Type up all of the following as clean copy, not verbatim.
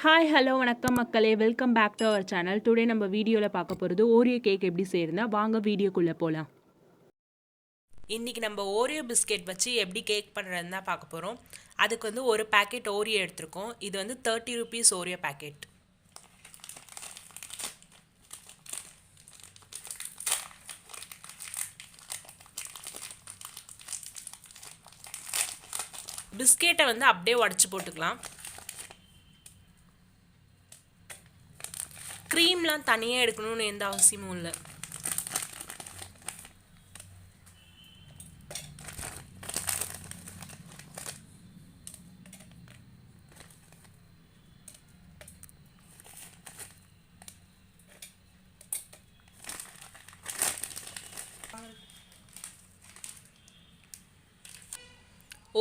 Hi hello வணக்கம் மக்களே, welcome back to our channel. Today நம்ம வீடியோவில் பார்க்க போகிறது ஓரியோ கேக் எப்படி செய்யறதுனா வாங்க வீடியோக்குள்ளே போகலாம். இன்றைக்கி நம்ம ஓரியோ பிஸ்கெட் வச்சு எப்படி கேக் பண்ணுறதுன்னு தான் பார்க்க போகிறோம். அதுக்கு வந்து ஒரு பேக்கெட் ஓரியோ எடுத்திருக்கோம். இது வந்து 30 rupees ஓரியோ பேக்கெட். பிஸ்கெட்டை வந்து அப்படியே உடச்சி போட்டுக்கலாம். க்ரீம்லாம் தனியாக எடுக்கணும்னு எந்த அவசியமும் இல்லை.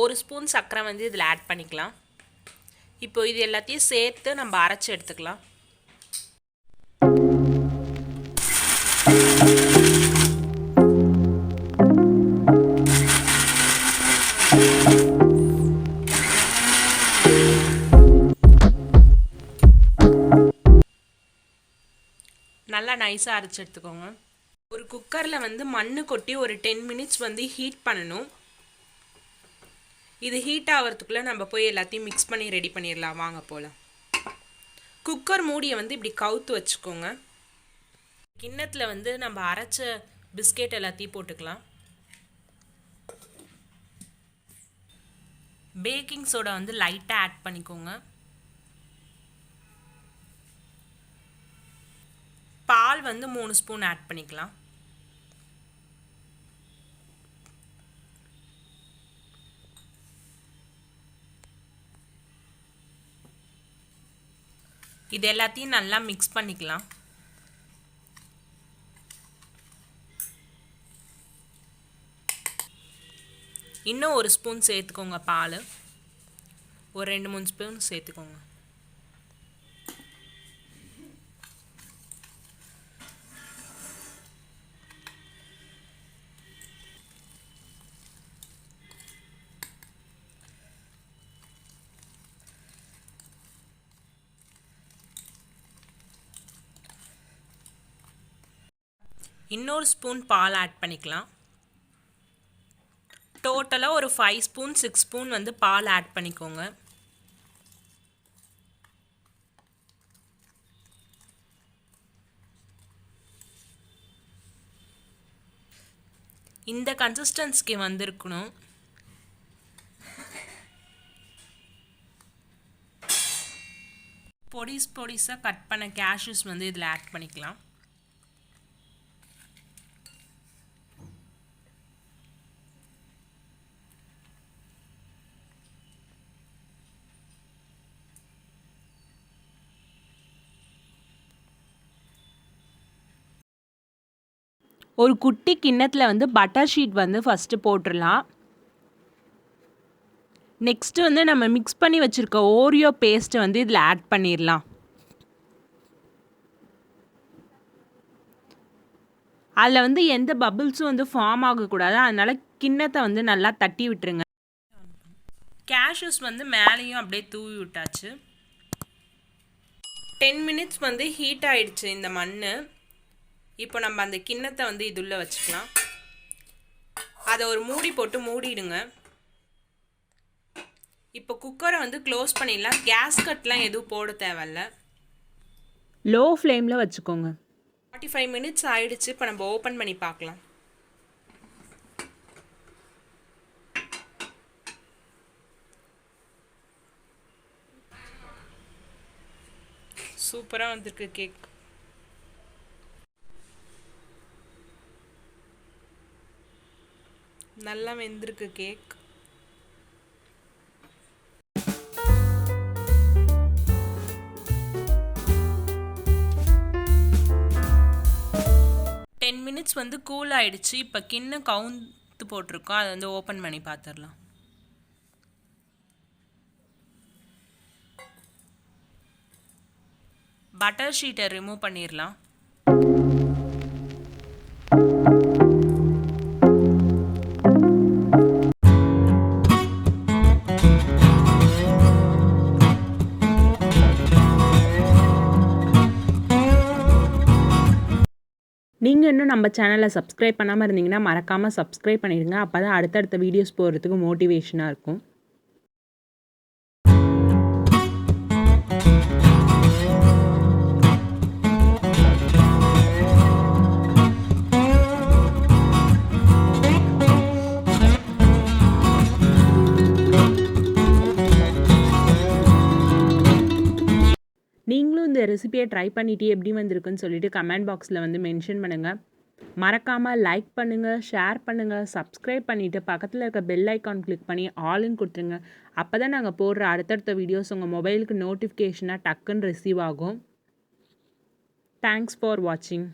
ஒரு ஸ்பூன் சர்க்கரை வந்து இதில் ஆட் பண்ணிக்கலாம். இப்போ இது எல்லாத்தையும் சேர்த்து நம்ம அரைச்சி எடுத்துக்கலாம். நல்லா நைஸாக அரைச்சி எடுத்துக்கோங்க. ஒரு குக்கரில் வந்து மண் கொட்டி ஒரு 10 minutes வந்து ஹீட் பண்ணணும். இது ஹீட் ஆகிறதுக்குள்ளே நம்ம போய் எல்லாத்தையும் மிக்ஸ் பண்ணி ரெடி பண்ணிடலாம். வாங்க போகலாம். குக்கர் மூடியை வந்து இப்படி கவுத்து வச்சுக்கோங்க. கிண்ணத்தில் வந்து நம்ம அரைச்ச பிஸ்கெட் எல்லாத்தையும் போட்டுக்கலாம். பேக்கிங் சோடா வந்து லைட்டாக ஆட் பண்ணிக்கோங்க. பால் வந்து 3 ஸ்பூன் ஆட் பண்ணிக்கலாம். இது எல்லாத்தையும் நல்லா மிக்ஸ் பண்ணிக்கலாம். இன்னும் ஒரு ஸ்பூன் சேர்த்துக்கோங்க. பால் ஒரு 2-3 ஸ்பூன் சேர்த்துக்கோங்க. இன்னொரு ஸ்பூன் பால் ஆட் பண்ணிக்கலாம். டோட்டலாக ஒரு 5 ஸ்பூன் 6 ஸ்பூன் வந்து பால் ஆட் பண்ணிக்கோங்க. இந்த கன்சிஸ்டன்சிக்கு வந்திருக்கணும். பொடிசாக கட் பண்ண கேஷ்யூஸ் வந்து இதில் ஆட் பண்ணிக்கலாம். ஒரு குட்டி கிண்ணத்தில் வந்து பட்டர் ஷீட் வந்து ஃபஸ்ட்டு போட்டுடலாம். நெக்ஸ்ட்டு வந்து நம்ம மிக்ஸ் பண்ணி வச்சுருக்க ஓரியோ பேஸ்ட்டை வந்து இதில் ஆட் பண்ணிடலாம். அதில் வந்து எந்த பபிள்ஸும் வந்து ஃபார்ம் ஆகக்கூடாது. அதனால் கிண்ணத்தை வந்து நல்லா தட்டி விட்டுருங்க. கேஷ்யூஸ் வந்து மேலேயும் அப்படியே தூவி விட்டாச்சு. 10 minutes வந்து ஹீட் ஆகிடுச்சு இந்த மண். இப்போ நம்ம அந்த கிண்ணத்தை வந்து இதுள்ள வச்சுக்கலாம். அதை ஒரு மூடி போட்டு மூடிடுங்க. இப்போ குக்கரை வந்து க்ளோஸ் பண்ணிடலாம். கேஸ் கட்லாம் எதுவும் போட தேவையில்ல. லோ ஃப்ளேமில் வச்சுக்கோங்க. 45 minutes ஆயிடுச்சு. இப்போ நம்ம ஓப்பன் பண்ணி பார்க்கலாம். சூப்பராக வந்திருக்கு கேக். நல்லா வெந்திருக்கு கேக். மினிட்ஸ் வந்து கூல் ஆயிடுச்சு. இப்போ கிண்ணம் கவுந்து போட்டிருக்கோம். அதை வந்து ஓப்பன் பண்ணி பார்த்துடலாம். பட்டர் ஷீட்டை ரிமூவ் பண்ணிடலாம். நீங்கள் இன்னும் நம்ம சேனலை சப்ஸ்கிரைப் பண்ணாமல் இருந்தீங்கன்னா மறக்காமல் சப்ஸ்கிரைப் பண்ணிடுங்க. அப்போ தான் அடுத்தடுத்த வீடியோஸ் போடுறதுக்கு மோட்டிவேஷனாக இருக்கும். நீங்களும் இந்த ரெசிபியை ட்ரை பண்ணிவிட்டு எப்படி வந்திருக்குன்னு சொல்லிட்டு கமெண்ட் பாக்ஸில் வந்து மென்ஷன் பண்ணுங்கள். மறக்காமல் லைக் பண்ணுங்கள், ஷேர் பண்ணுங்கள், சப்ஸ்கிரைப் பண்ணிவிட்டு பக்கத்தில் இருக்க பெல் ஐக்கான் கிளிக் பண்ணி ஆல்னு கொடுத்துருங்க. அப்போ தான் நாங்கள் போடுற அடுத்தடுத்த வீடியோஸ் உங்கள் மொபைலுக்கு நோட்டிஃபிகேஷனாக டக்குன்னு ரிசீவ் ஆகும். தேங்க்ஸ் ஃபார் வாட்சிங்.